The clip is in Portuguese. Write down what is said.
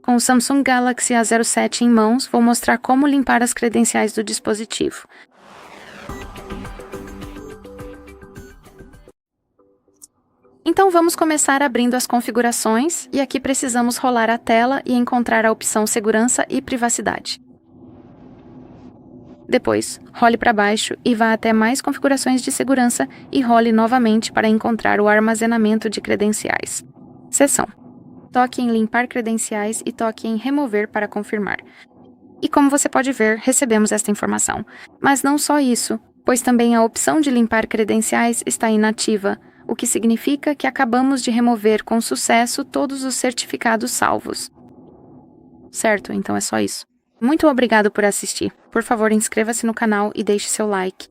Com o Samsung Galaxy A07 em mãos, vou mostrar como limpar as credenciais do dispositivo. Então vamos começar abrindo as configurações, e aqui precisamos rolar a tela e encontrar a opção Segurança e Privacidade. Depois, role para baixo e vá até Mais configurações de segurança e role novamente para encontrar o armazenamento de credenciais. Seção. Toque em Limpar credenciais e toque em Remover para confirmar. E como você pode ver, recebemos esta informação. Mas não só isso, pois também a opção de limpar credenciais está inativa, o que significa que acabamos de remover com sucesso todos os certificados salvos. Certo, então é só isso. Muito obrigado por assistir. Por favor, inscreva-se no canal e deixe seu like.